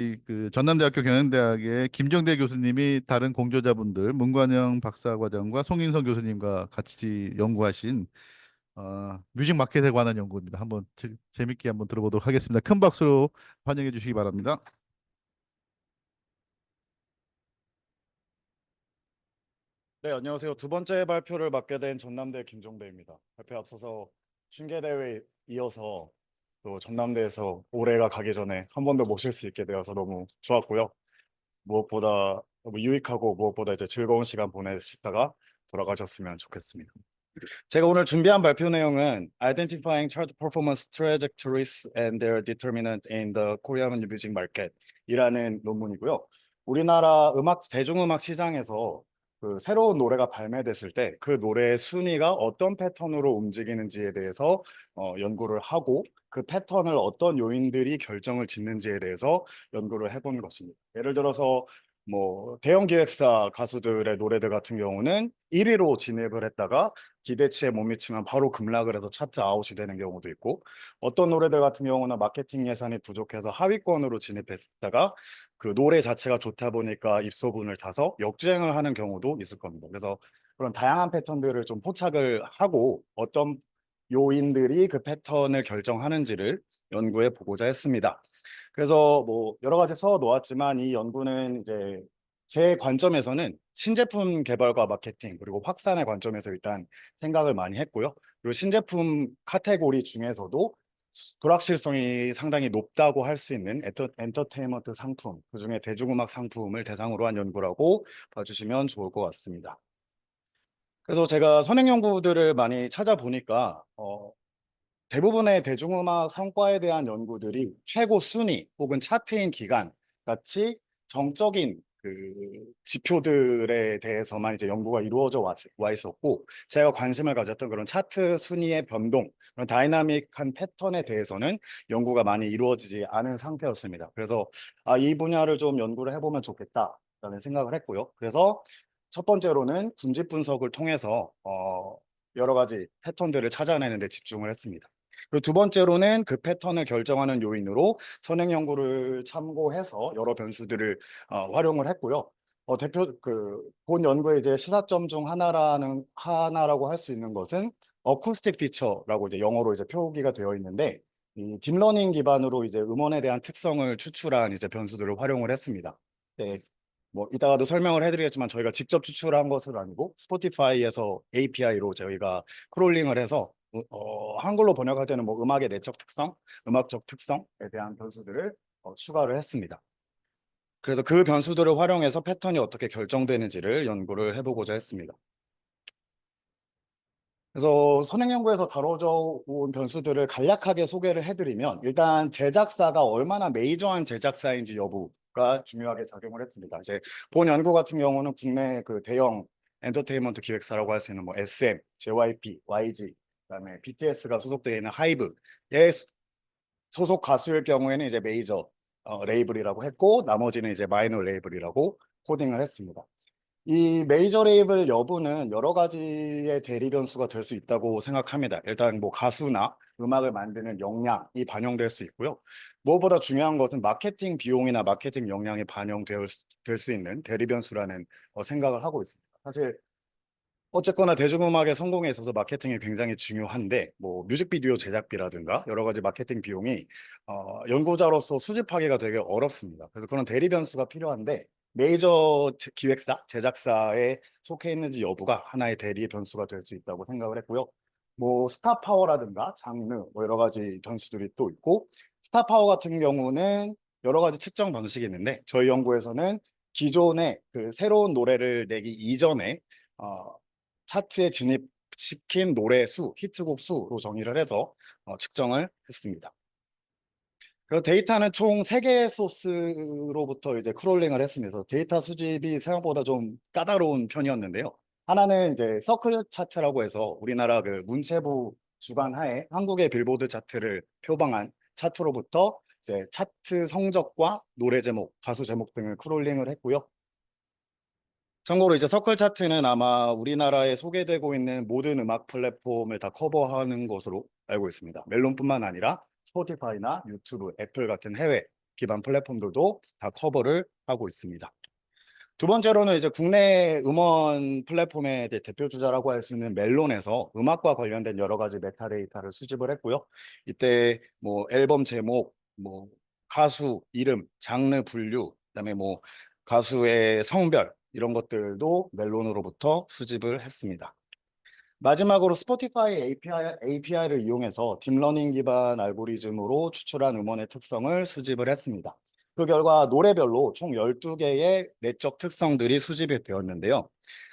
저희 그 전남대학교 경영대학의 김정대 교수님이 다른 공저자분들 문관영 박사과정과 송인성 교수님과 같이 연구하신 뮤직 마켓에 관한 연구입니다. 한번 재밌게 한번 들어보도록 하겠습니다. 큰 박수로 환영해 주시기 바랍니다. 네, 안녕하세요. 두 번째 발표를 맡게 된 전남대 김종대입니다. 발표 앞서서 춘계대회에 이어서 또 전남대에서 올해가 가기 전에 한 번 더 모실 수 있게 되어서 너무 좋았고요. 무엇보다 너무 유익하고 무엇보다 이제 즐거운 시간 보내시다가 돌아가셨으면 좋겠습니다. 제가 오늘 준비한 발표 내용은 Identifying Chart Performance Trajectories and Their Determinant in the Korean Music Market 이라는 논문이고요. 우리나라 대중음악 시장에서 그 새로운 노래가 발매됐을 때 그 노래의 순위가 어떤 패턴으로 움직이는지에 대해서 연구를 하고 그 패턴을 어떤 요인들이 결정을 짓는지에 대해서 연구를 해본 것입니다. 예를 들어서 뭐 대형 기획사 가수들의 노래들 같은 경우는 1위로 진입을 했다가 기대치에 못 미치면 바로 급락을 해서 차트 아웃이 되는 경우도 있고, 어떤 노래들 같은 경우는 마케팅 예산이 부족해서 하위권으로 진입했다가 그 노래 자체가 좋다 보니까 입소문을 타서 역주행을 하는 경우도 있을 겁니다. 그래서 그런 다양한 패턴들을 좀 포착을 하고 어떤 요인들이 그 패턴을 결정하는지를 연구해 보고자 했습니다. 그래서 뭐 여러 가지 써 놓았지만 이 연구는 이제 제 관점에서는 신제품 개발과 마케팅 그리고 확산의 관점에서 일단 생각을 많이 했고요. 그리고 신제품 카테고리 중에서도 불확실성이 상당히 높다고 할 수 있는 엔터테인먼트 상품, 그중에 대중음악 상품을 대상으로 한 연구라고 봐주시면 좋을 것 같습니다. 그래서 제가 선행 연구들을 많이 찾아보니까 대부분의 대중음악 성과에 대한 연구들이 최고 순위 혹은 차트인 기간 같이 정적인 그 지표들에 대해서만 이제 연구가 이루어져 와 있었고, 제가 관심을 가졌던 그런 차트 순위의 변동, 그런 다이나믹한 패턴에 대해서는 연구가 많이 이루어지지 않은 상태였습니다. 그래서 이 분야를 좀 연구를 해보면 좋겠다라는 생각을 했고요. 그래서 첫 번째로는 군집 분석을 통해서 여러 가지 패턴들을 찾아내는 데 집중을 했습니다. 그리고 두 번째로는 그 패턴을 결정하는 요인으로 선행 연구를 참고해서 여러 변수들을 활용을 했고요. 본 연구의 이제 시사점 중 하나라고 할 수 있는 것은 어쿠스틱 피처라고 이제 영어로 이제 표기가 되어 있는데, 이 딥러닝 기반으로 이제 음원에 대한 특성을 추출한 이제 변수들을 활용을 했습니다. 네, 뭐 이따가도 설명을 해드리겠지만 저희가 직접 추출한 것은 아니고 스포티파이에서 API로 저희가 크롤링을 해서 한글로 번역할 때는 뭐 음악의 내적 특성, 음악적 특성에 대한 변수들을 추가를 했습니다. 그래서 그 변수들을 활용해서 패턴이 어떻게 결정되는지를 연구를 해보고자 했습니다. 그래서 선행 연구에서 다뤄져 온 변수들을 간략하게 소개를 해드리면, 일단 제작사가 얼마나 메이저한 제작사인지 여부가 중요하게 작용을 했습니다. 이제 본 연구 같은 경우는 국내 그 대형 엔터테인먼트 기획사라고 할 수 있는 뭐 SM, JYP, YG, 그다음에 BTS가 소속되어 있는 하이브의 소속 가수일 경우에는 이제 메이저 레이블이라고 했고, 나머지는 이제 마이너 레이블이라고 코딩을 했습니다. 이 메이저 레이블 여부는 여러 가지의 대리 변수가 될 수 있다고 생각합니다. 일단 뭐 가수나 음악을 만드는 역량이 반영될 수 있고요. 무엇보다 중요한 것은 마케팅 비용이나 마케팅 역량이 반영될 수 있는 대리 변수라는 생각을 하고 있습니다. 사실 어쨌거나 대중음악의 성공에 있어서 마케팅이 굉장히 중요한데, 뭐 뮤직비디오 제작비라든가 여러 가지 마케팅 비용이 연구자로서 수집하기가 되게 어렵습니다. 그래서 그런 대리 변수가 필요한데, 메이저 기획사, 제작사에 속해 있는지 여부가 하나의 대리 변수가 될 수 있다고 생각을 했고요. 뭐 스타 파워라든가 장르, 뭐 여러 가지 변수들이 또 있고, 스타 파워 같은 경우는 여러 가지 측정 방식이 있는데, 저희 연구에서는 기존의 그 새로운 노래를 내기 이전에 어, 차트에 진입시킨 노래 수, 히트곡 수로 정의를 해서 측정을 했습니다. 그리고 데이터는 총 3개의 소스로부터 이제 크롤링을 했습니다. 데이터 수집이 생각보다 좀 까다로운 편이었는데요. 하나는 이제 서클 차트라고 해서 우리나라 그 문체부 주관 하에 한국의 빌보드 차트를 표방한 차트로부터 이제 차트 성적과 노래 제목, 가수 제목 등을 크롤링을 했고요. 참고로 이제 서클 차트는 아마 우리나라에 소개되고 있는 모든 음악 플랫폼을 다 커버하는 것으로 알고 있습니다. 멜론뿐만 아니라 스포티파이나 유튜브, 애플 같은 해외 기반 플랫폼들도 다 커버를 하고 있습니다. 두 번째로는 이제 국내 음원 플랫폼의 이제 대표 주자라고 할 수 있는 멜론에서 음악과 관련된 여러 가지 메타데이터를 수집을 했고요. 이때 뭐 앨범 제목, 뭐 가수 이름, 장르 분류, 그다음에 뭐 가수의 성별 이런 것들도 멜론으로부터 수집을 했습니다. 마지막으로 스포티파이 API를 이용해서 딥러닝 기반 알고리즘으로 추출한 음원의 특성을 수집을 했습니다. 그 결과 노래별로 총 12개의 내적 특성들이 수집이 되었는데요.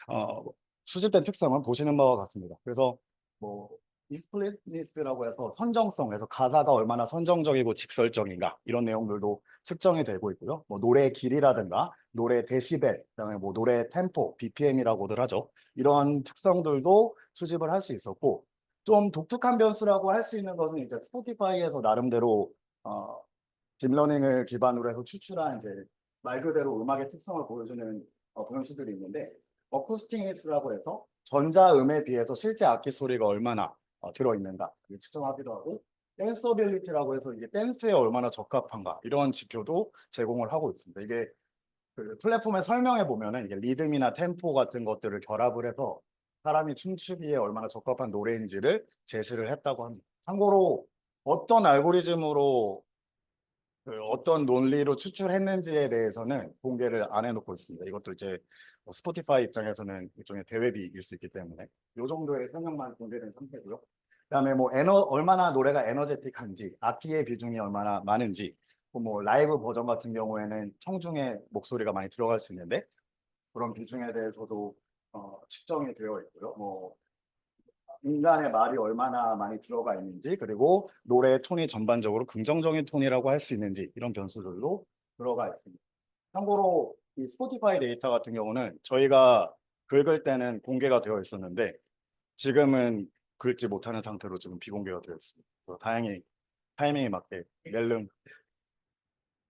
어, 수집된 특성은 보시는 바와 같습니다. 그래서 뭐 explicitness라고 해서 선정성에서 가사가 얼마나 선정적이고 직설적인가 이런 내용들도 측정이 되고 있고요. 뭐 노래의 길이라든가 노래 데시벨, 그다음에 뭐 노래 템포, BPM이라고들 하죠. 이런 특성들도 수집을 할 수 있었고 좀 독특한 변수라고 할 수 있는 것은 이제 스포티파이에서 나름대로 딥러닝을 기반으로 해서 추출한 이제 말 그대로 음악의 특성을 보여주는 변수들이 있는데 어쿠스틱니스라고 해서 전자음에 비해서 실제 악기 소리가 얼마나 들어있는가 측정하기도 하고 댄서빌리티라고 해서 이게 댄스에 얼마나 적합한가 이런 지표도 제공을 하고 있습니다. 이게 그 플랫폼에 설명해 보면은 이게 리듬이나 템포 같은 것들을 결합을 해서 사람이 춤추기에 얼마나 적합한 노래인지를 제시를 했다고 합니다. 참고로 어떤 알고리즘으로 그 어떤 논리로 추출했는지에 대해서는 공개를 안 해놓고 있습니다. 이것도 이제 스포티파이 입장에서는 일종의 대외비일 수 있기 때문에 이 정도의 설명만 공개된 상태고요. 그다음에 뭐 얼마나 노래가 에너제틱한지, 악기의 비중이 얼마나 많은지, 뭐 라이브 버전 같은 경우에는 청중의 목소리가 많이 들어갈 수 있는데 그런 비중에 대해서도 측정이 되어 있고요. 뭐 인간의 말이 얼마나 많이 들어가 있는지 그리고 노래의 톤이 전반적으로 긍정적인 톤이라고 할 수 있는지 이런 변수들도 들어가 있습니다. 참고로 이 스포티파이 데이터 같은 경우는 저희가 긁을 때는 공개가 되어 있었는데 지금은 긁지 못하는 상태로 지금 비공개가 되어 있습니다. 그래서 다행히 타이밍에 맞게 낼름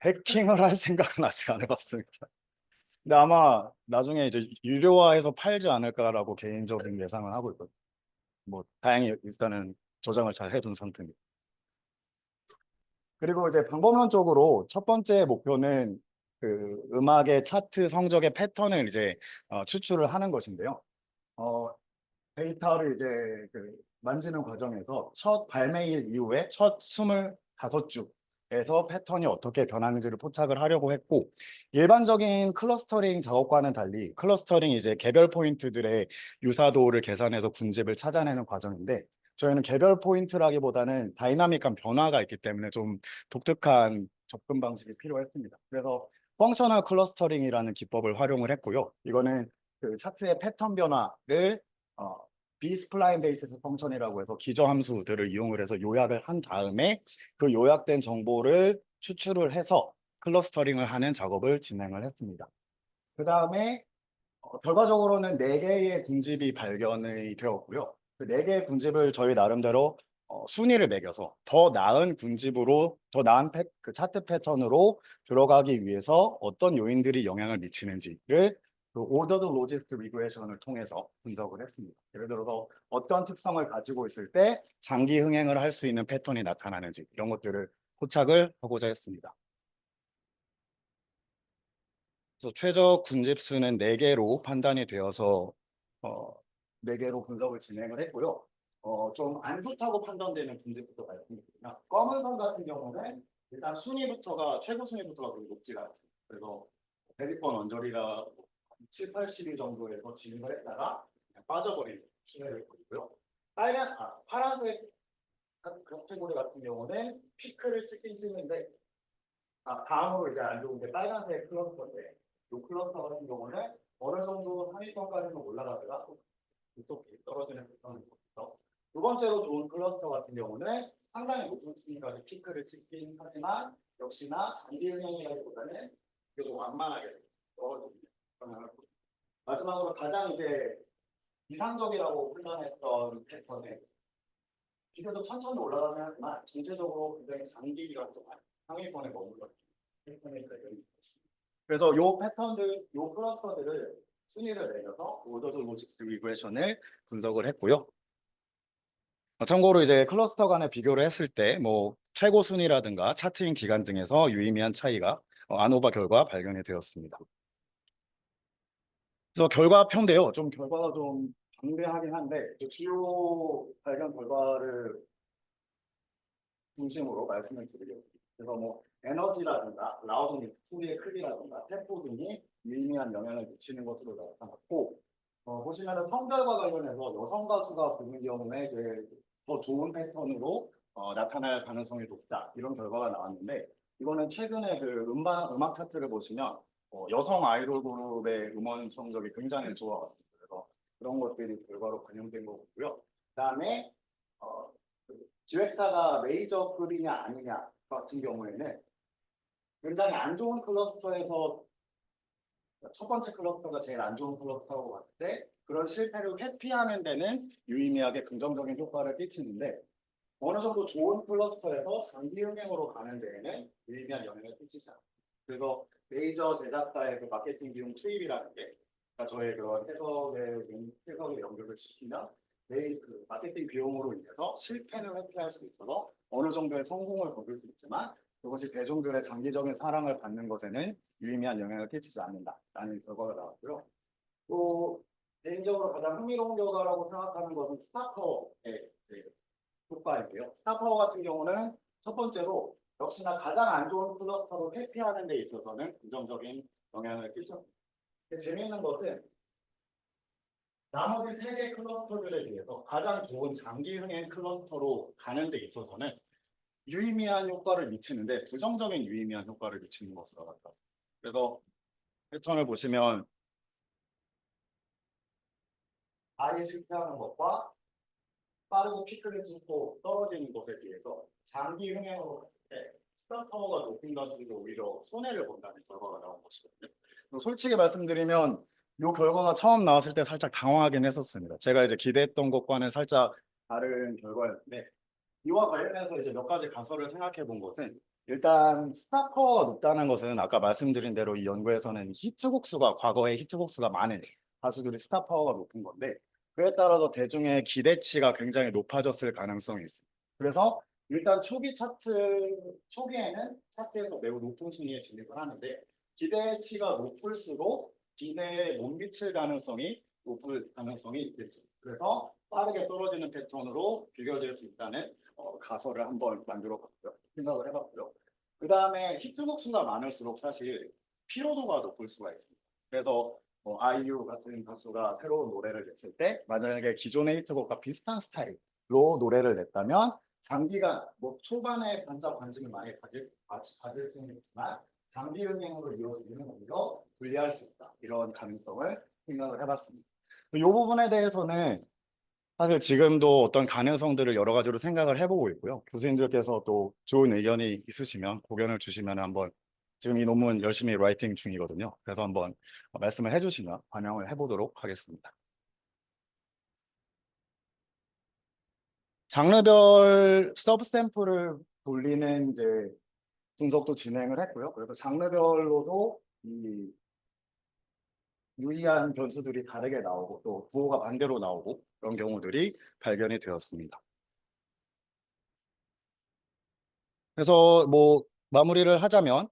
해킹을 할 생각은 아직 안 해봤습니다. 근데 아마 나중에 이제 유료화해서 팔지 않을까라고 개인적인 예상을 하고 있거든요. 뭐 다행히 일단은 저장을 잘 해둔 상태입니다. 그리고 이제 방법론적으로 첫 번째 목표는 그 음악의 차트 성적의 패턴을 이제 추출을 하는 것인데요. 어, 데이터를 이제 그 만지는 과정에서 첫 발매일 이후에 첫 25주에서 패턴이 어떻게 변하는지를 포착을 하려고 했고 일반적인 클러스터링 작업과는 달리 클러스터링이 이제 개별 포인트들의 유사도를 계산해서 군집을 찾아내는 과정인데 저희는 개별 포인트라기보다는 다이나믹한 변화가 있기 때문에 좀 독특한 접근 방식이 필요했습니다. 그래서 펑셔널 클러스터링이라는 기법을 활용을 했고요. 이거는 그 차트의 패턴 변화를 비스플라인 베이시스 펑션이라고 해서 기저 함수들을 이용을 해서 요약을 한 다음에 그 요약된 정보를 추출을 해서 클러스터링을 하는 작업을 진행을 했습니다. 그 다음에 결과적으로는 4개의 군집이 발견이 되었고요. 그 4개의 군집을 저희 나름대로 순위를 매겨서 더 나은 군집으로 더 나은 그 차트 패턴으로 들어가기 위해서 어떤 요인들이 영향을 미치는지를 그 오더드 로지스트 리그레이션을 통해서 분석을 했습니다. 예를 들어서 어떤 특성을 가지고 있을 때 장기 흥행을 할 수 있는 패턴이 나타나는지 이런 것들을 포착을 하고자 했습니다. 그래서 최저 군집수는 4개로 판단이 되어서 4개로 분석을 진행을 했고요. 좀 안 좋다고 판단되는 군집부터 말씀드리면 검은 선 같은 경우는 일단 순위부터가 최고 순위부터가 그렇게 높지가 않습니다. 그래서 대기권 언저리가 7, 80위 정도에서 진입을 했다가 그냥 빠져버리는 추세를 보이고요. 파란색 카테고리 같은 경우는 피크를 찍긴 찍는데 다음으로 이제 안 좋은 게 빨간색 클러스터인데 이 클러스터 같은 경우는 어느 정도 상위권까지는 올라가다가 또 떨어지는 패턴을 보여서 두 번째로 좋은 클러스터 같은 경우는 상당히 높은 순위까지 피크를 찍긴 하지만 역시나 장기 흥행이라기보다는 좀 완만하게 떨어지는 경향을 보입니다. 마지막으로 가장 이제 이상적이라고 판단했던 패턴은 비교적 천천히 올라가긴 하지만 전체적으로 굉장히 장기 기간 동안 상위권에 머물러 있는 패턴이 있습니다. 그래서 이 패턴들, 이 클러스터들을 순위를 매겨서 오더드 로직스 리그레이션을 분석을 했고요. 참고로 이제 클러스터 간의 비교를 했을 때 뭐 최고 순위라든가 차트인 기간 등에서 유의미한 차이가 안오바 결과 발견이 되었습니다. 그래서 결과표인데요. 좀 결과가 좀 방대하긴 한데 주요 발견 결과를 중심으로 말씀을 드리겠습니다. 그래서 뭐 에너지라든가 라우드니스, 소리의 크기라든가 템포 등이 유의미한 영향을 미치는 것으로 나타났고 보시면은 성별과 관련해서 여성 가수가 부른 경우에 더 좋은 패턴으로 나타날 가능성이 높다 이런 결과가 나왔는데 이거는 최근에 그 음악 차트를 보시면 여성 아이돌 그룹의 음원 성적이 굉장히 좋아왔습니다. 그래서 그런 것들이 결과로 반영된 거고요. 그다음에 그 기획사가 메이저급이냐 아니냐 같은 경우에는 굉장히 안 좋은 클러스터에서 첫 번째 클러스터가 제일 안 좋은 클러스터라고 봤을 때 그런 실패를 회피하는 데는 유의미하게 긍정적인 효과를 끼치는데 어느 정도 좋은 클러스터에서 장기 흥행으로 가는 데에는 유의미한 영향을 끼치지 않습니다. 그래서 메이저 제작사의 그 마케팅 비용 투입이라는 게 그러니까 저의 그런 해석에 연결을 시키면 매일 그 마케팅 비용으로 인해서 실패를 회피할 수 있어서 어느 정도의 성공을 거둘 수 있지만 그것이 대중들의 장기적인 사랑을 받는 것에는 유의미한 영향을 끼치지 않는다라는 결과가 나왔고요. 또 개인적으로 가장 흥미로운 결과라고 생각하는 것은 스타커의 효과인데요. 스타파워 같은 경우는 첫 번째로 역시나 가장 안 좋은 클러스터로 회피하는 데 있어서는 긍정적인 영향을 끼쳤습니다. 재미있는 것은 나머지 세 개 클러스터들에 비해서 가장 좋은 장기 흥행 클러스터로 가는 데 있어서는 유의미한 효과를 미치는데 부정적인 유의미한 효과를 미치는 것으로 나타났습니다. 그래서 패턴을 보시면 아예 실패하는 것과 빠르고 피크를 찍고 떨어지는 것에 비해서 장기 흥행으로 갔을 때 스타 파워가 높은 가수들도 오히려 손해를 본다는 결과가 나온 것이거든요. 솔직히 말씀드리면 이 결과가 처음 나왔을 때 살짝 당황하긴 했었습니다. 제가 이제 기대했던 것과는 살짝 다른 결과였는데 이와 관련해서 이제 몇 가지 가설을 생각해 본 것은 일단 스타 파워가 높다는 것은 아까 말씀드린 대로 이 연구에서는 히트곡 수가 과거에 히트곡 수가 많은 가수들이 스타 파워가 높은 건데 그에 따라서 대중의 기대치가 굉장히 높아졌을 가능성이 있습니다. 그래서 일단 초기에는 차트에서 매우 높은 순위에 진입을 하는데 기대치가 높을수록 기대에 못 미칠 가능성이 높을 가능성이 있겠죠. 그래서 빠르게 떨어지는 패턴으로 비교될 수 있다는 가설을 한번 만들어 봤고요. 생각을 해봤고요. 그 다음에 히트곡 수가 많을수록 사실 피로도가 높을 수가 있습니다. 그래서 아이유 같은 가수가 새로운 노래를 냈을 때 만약에 기존의 히트곡과 비슷한 스타일로 노래를 냈다면 장기간 뭐 초반에 반짝 관심을 많이 가질 수는 있지만 장기 흥행으로 이루어지는 오히려 불리할 수 있다. 이런 가능성을 생각을 해봤습니다. 이 부분에 대해서는 사실 지금도 어떤 가능성들을 여러 가지로 생각을 해보고 있고요. 교수님들께서 또 좋은 의견이 있으시면 고견을 주시면 한번 지금 이 논문 열심히 라이팅 중이거든요. 그래서 한번 말씀을 해주시면 반영을 해보도록 하겠습니다. 장르별 서브 샘플을 돌리는 이제 분석도 진행을 했고요. 그래서 장르별로도 이 유의한 변수들이 다르게 나오고 또 부호가 반대로 나오고 그런 경우들이 발견이 되었습니다. 그래서 뭐 마무리를 하자면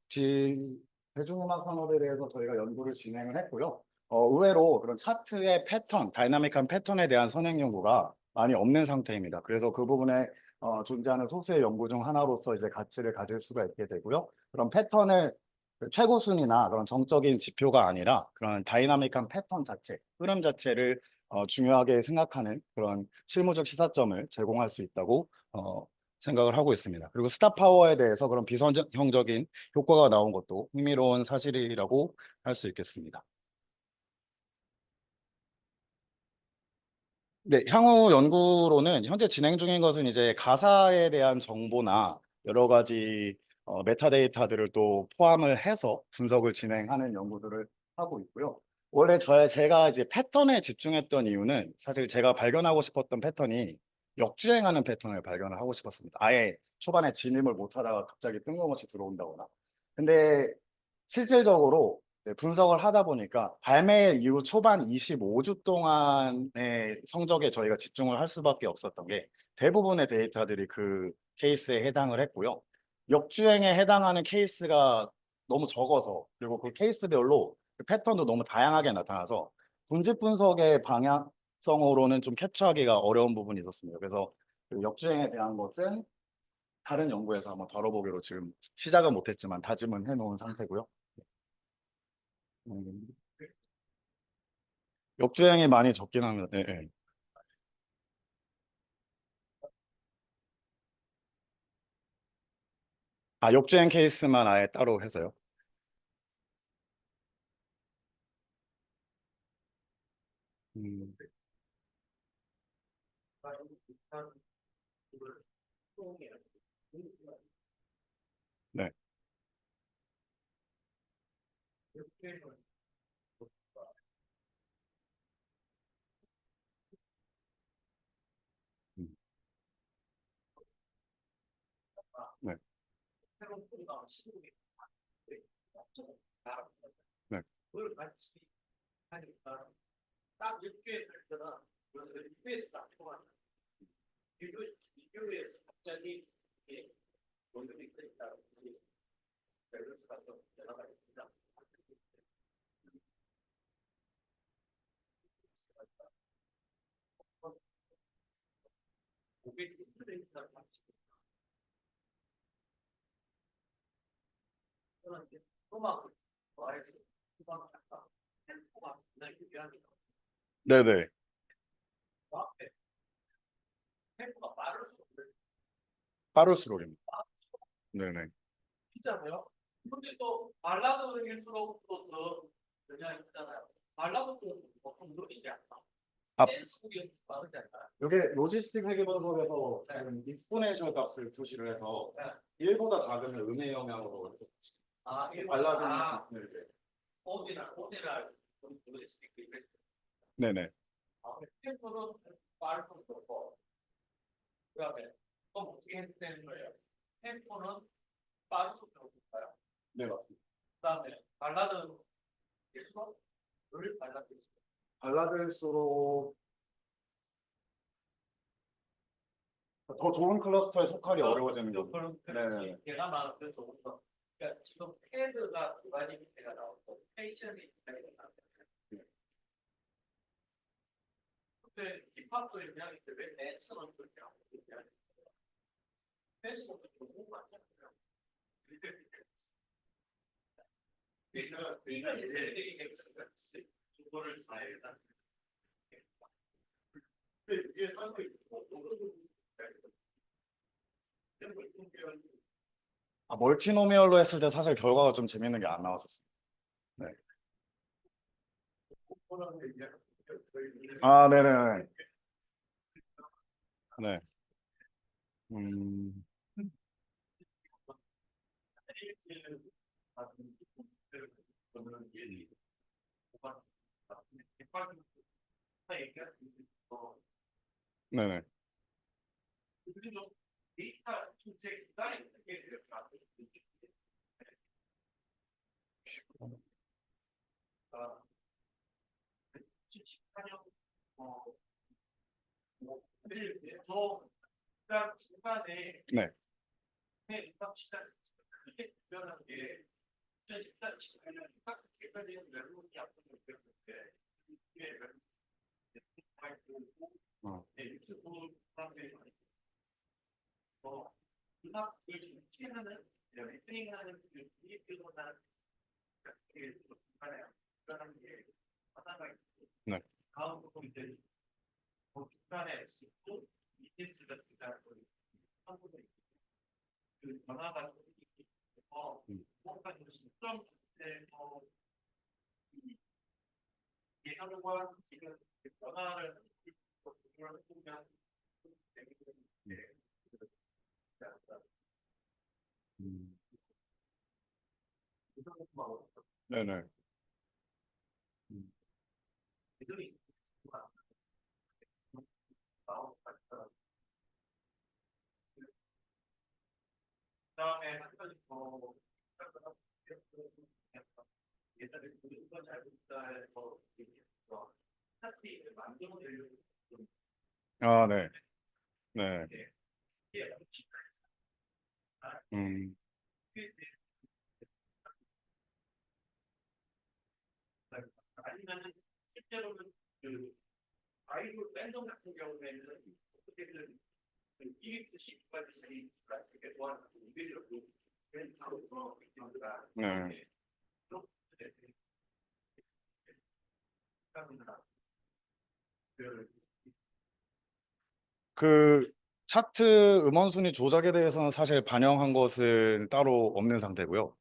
대중음악 산업에 대해서 저희가 연구를 진행을 했고요. 의외로 그런 차트의 패턴, 다이나믹한 패턴에 대한 선행 연구가 많이 없는 상태입니다. 그래서 그 부분에 존재하는 소수의 연구 중 하나로서 이제 가치를 가질 수가 있게 되고요. 그런 패턴을 최고 순위나 그런 정적인 지표가 아니라 그런 다이나믹한 패턴 자체, 흐름 자체를 중요하게 생각하는 그런 실무적 시사점을 제공할 수 있다고 생각을 하고 있습니다. 그리고 스타 파워에 대해서 그런 비선형적인 효과가 나온 것도 흥미로운 사실이라고 할 수 있겠습니다. 네, 향후 연구로는 현재 진행 중인 것은 이제 가사에 대한 정보나 여러 가지 메타데이터들을 또 포함을 해서 분석을 진행하는 연구들을 하고 있고요. 원래 제가 이제 패턴에 집중했던 이유는 사실 제가 발견하고 싶었던 패턴이 역주행하는 패턴을 발견을 하고 싶었습니다. 아예 초반에 진입을 못하다가 갑자기 뜬금없이 들어온다거나. 근데 실질적으로 네, 분석을 하다 보니까 발매 이후 초반 25주 동안의 성적에 저희가 집중을 할 수밖에 없었던 게 대부분의 데이터들이 그 케이스에 해당을 했고요. 역주행에 해당하는 케이스가 너무 적어서 그리고 그 케이스별로 그 패턴도 너무 다양하게 나타나서 분집 분석의 방향성으로는 좀 캡처하기가 어려운 부분이 있었습니다. 그래서 그 역주행에 대한 것은 다른 연구에서 한번 다뤄보기로 지금 시작은 못했지만 다짐은 해놓은 상태고요. 음, 역주행이 많이 적긴 합니다. 네, 네. 아, 역주행 케이스만 아예 따로 해서요. 음, 네, 음, 네, 네, 네, 네. 빠를수록입니다. 네, 네. 아, 이게 로지스틱 회계분석에서 지금 익스포넨셜 값을 표시를 해서 1보다 작으면 음의 영향으로 해서 발라드는 네네. 네, 맞습니다. 발라드일수록 더 좋은 클러스터에 속하기 어려워지는 거죠. 네. 아, 멀티노미얼로 했을 때 사실 결과가 좀 재밌는 게 안 나왔었어요. 네. 아, 네네. 네. 음, 네네. 네. 어, 네. 음, 음. 네네. 음, 아, 네. 네. 음. 네. 그 차트 음원 순위 조작에 대해서는 사실 반영한 것은 따로 없는 상태고요.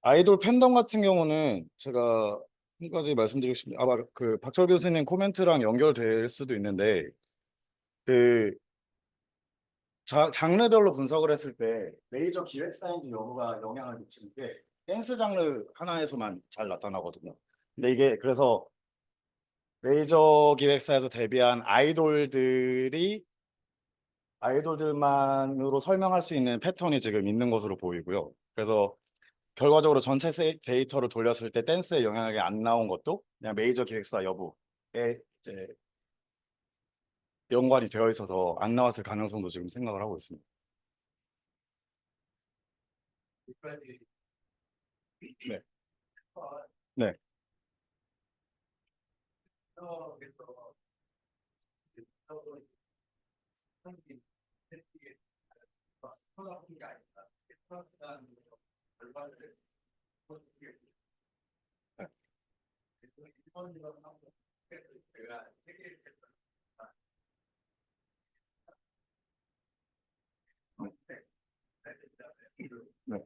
아이돌 팬덤 같은 경우는 제가 한 가지 말씀드리고 싶습니다. 아마 그 박철 교수님 코멘트랑 연결될 수도 있는데 그 장르별로 분석을 했을 때 메이저 기획사인지 여부가 영향을 미치는 게 댄스 장르 하나에서만 잘 나타나거든요. 근데 이게 그래서 메이저 기획사에서 데뷔한 아이돌들만으로 설명할 수 있는 패턴이 지금 있는 것으로 보이고요. 그래서 결과적으로 전체 데이터를 돌렸을 때 댄스에 영향이 안 나온 것도 그냥 메이저 기획사 여부에 이제 연관이 되어 있어서 안 나왔을 가능성도 지금 생각을 하고 있습니다. 네. 네. 네.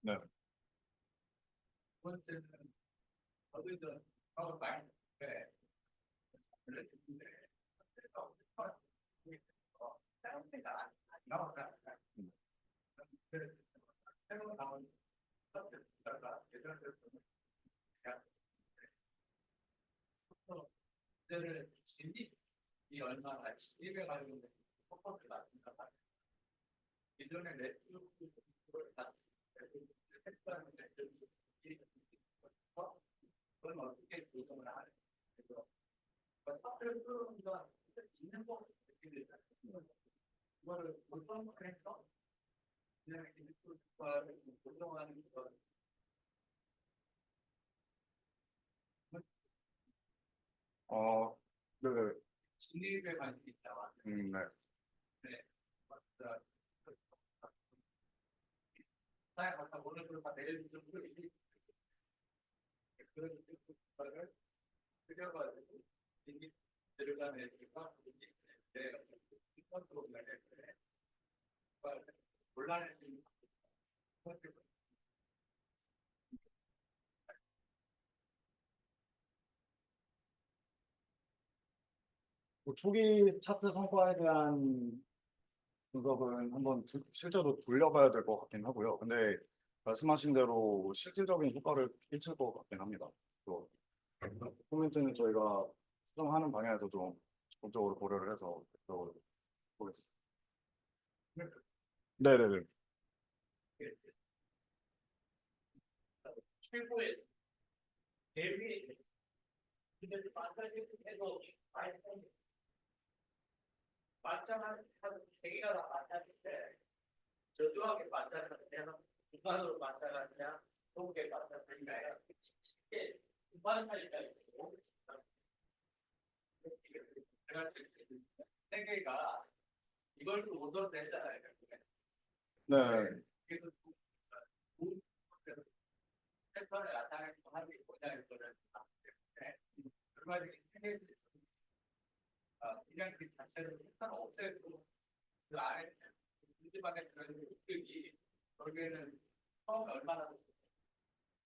네. 어, 네. 네. 뭐 초기 차트 성과에 대한 분석은 한번 실제로 돌려봐야 될 것 같긴 하고요. 근데 말씀하신 대로 실질적인 효과를 끼칠 것 같긴 합니다. 또 코멘트는 저희가 수정하는 방향에서 좀 적극적으로 고려를 해서 적극적으로 보겠습니다. 네네네. 최고의 대회에 근데 마찬가지로 맞짱하는 세 개가 다 맞짱인데 저조하게 맞짱하느냐 중간으로 맞짱하느냐 높게 맞짱하느냐 쉽게 중간 사이가 있고 제가 지금 세 개가 이걸 또 오도록 했잖아요. 네. 그래서 패턴을 나타내고 하는 게 뭐냐 이거는 결과적인 세계 그냥 그 자체를 패턴 없애고 그 안에 문제방에 들어있는 목적이 결국에는 처음에 얼마나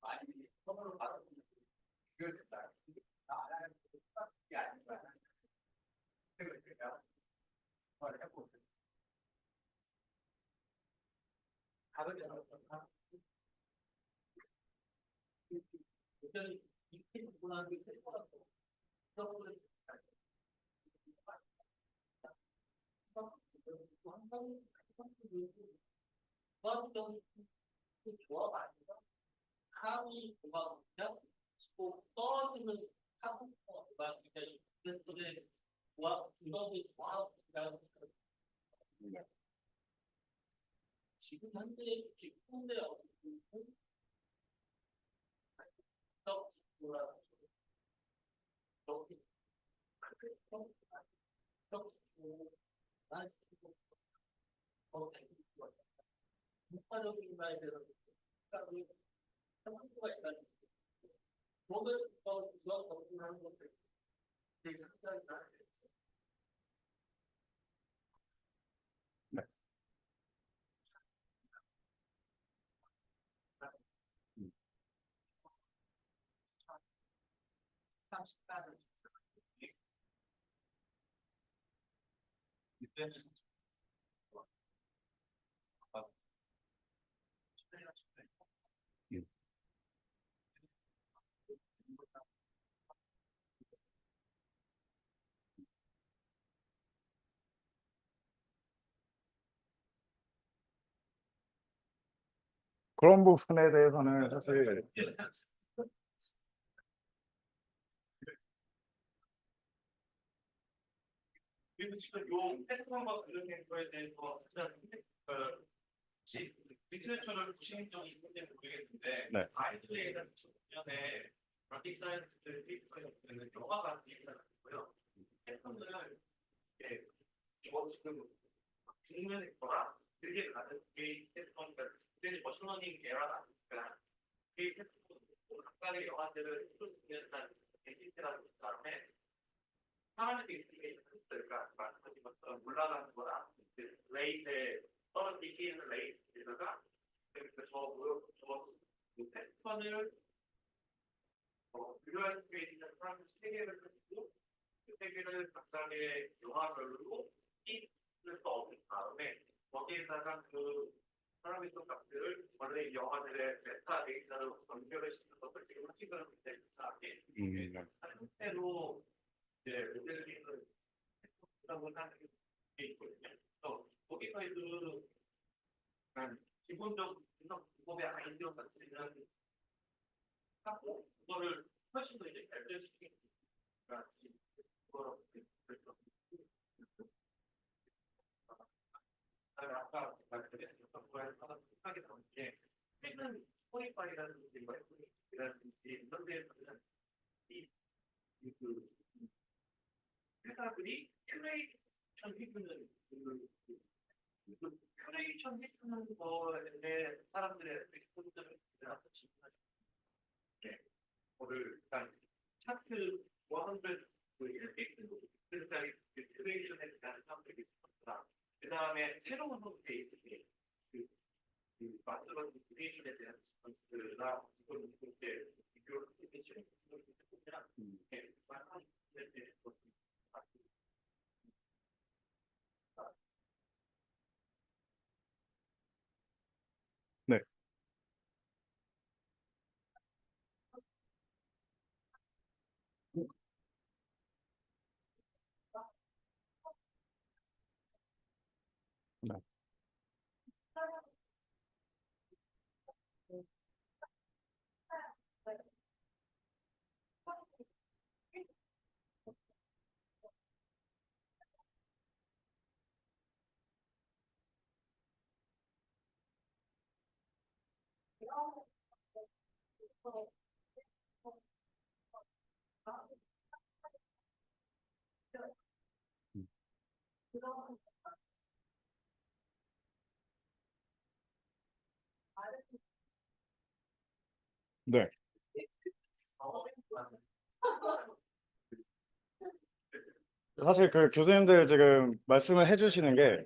많이 처음으로 받아보는 비교했다. 안 하는 게 아닌가. 생각을 제가 해보고 다른 영역과 여전히 이렇게 구분하는 게 필요하고 그런 항상 조합 아니라 항이 조합이냐 또 떨어지는 항과 굉장히 그래서 조합 이런 조합이라는 지금 현재 기존의 어떤 목화적인 말에 대해서 생각을 할 수가 있다는 모든 이런 거부하는 것들 되게 상당히 나는 네. 음. 식단을 이때는 음. 그런 부분에 대해서는 사실 그리고 지금 요 패턴과 그런 거에 대해서 혹시 리터처를 보신 적이 있는지 모르겠는데 네. 아이들에 대한 전에 그래픽 사이언스 페이퍼에는 영화가 있고요. 패턴을 이렇게 저 지금 국면에 있거나 되게 다른 게임 패턴이니까 굉장히 머신러닝 에러가 아니니까 게임 패턴 각각의 영화들을 풀어주는 에디트라는 다음에 사람이 되게 있으니까 말씀하신 것처럼 올라가는 거랑 레이트에 떨어지기는 레이트에다가 저 패턴을 유효한 페이지는 사람들 세 개를 가지고 그 세 개를 각각의 영화별로 을 넣은 다음에 거기에다가 그 사람의 또 값들을 원래 영화들의 메타 데이터로 연결을 시키는 것을 지금 하시는 데이터에 형태로 이제 모델링을 하는 게 있거든요. 그래서 거기서도 기본적 기법의 아이디어 자체는 하고 그거를 훨씬 더 이제 발전시키는 그거를 아까 말씀드린 정보에 하게 나온 게 최근 스포티파이라는 넷플릭스라든지 이런 데에서는 이그 회사들이 큐레이션 해주는 큐레이션 해주는 거에 사람들의 리스폰들을 들어서 질문하죠. 네, 그거를 일단 차트 100, 그 1픽스짜리 큐레이션에 대한 사람들이 있었다. 그 다음에 새로운 홈페이지 만들어진 큐레이션에 대한 리스폰스나 이걸 이렇게 비교를 해주는 보면 많은 네. 네. 네. 사실 그 교수님들 지금 말씀을 해주시는 게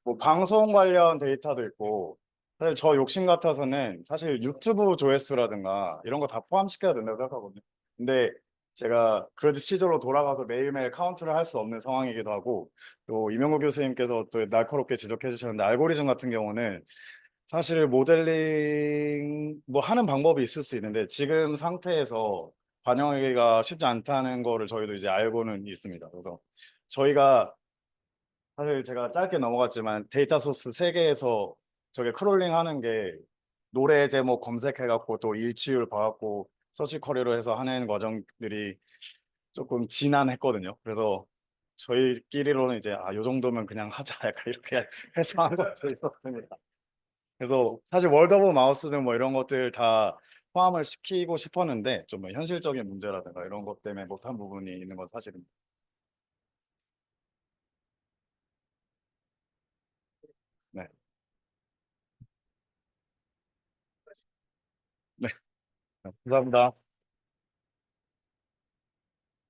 뭐 방송 관련 데이터도 있고 사실 저 욕심 같아서는 사실 유튜브 조회수라든가 이런 거 다 포함시켜야 된다고 생각하거든요. 근데 제가 그 시절로 돌아가서 매일매일 카운트를 할 수 없는 상황이기도 하고 또 이명호 교수님께서 또 날카롭게 지적해 주셨는데 알고리즘 같은 경우는 사실 모델링 뭐 하는 방법이 있을 수 있는데 지금 상태에서 반영하기가 쉽지 않다는 거를 저희도 이제 알고는 있습니다. 그래서 저희가 사실 제가 짧게 넘어갔지만 데이터 소스 3개에서 저게 크롤링 하는 게 노래 제목 검색해갖고 또 일치율 봐갖고 서치 쿼리로 해서 하는 과정들이 조금 지난했거든요. 그래서 저희끼리로는 이제 요 정도면 그냥 하자 약간 이렇게 해서 한 것들이 있었습니다. 그래서 사실 월드 오브 마우스는 뭐 이런 것들 다 포함을 시키고 싶었는데 좀 현실적인 문제라든가 이런 것 때문에 못한 부분이 있는 건 사실입니다. 네. 네. 감사합니다.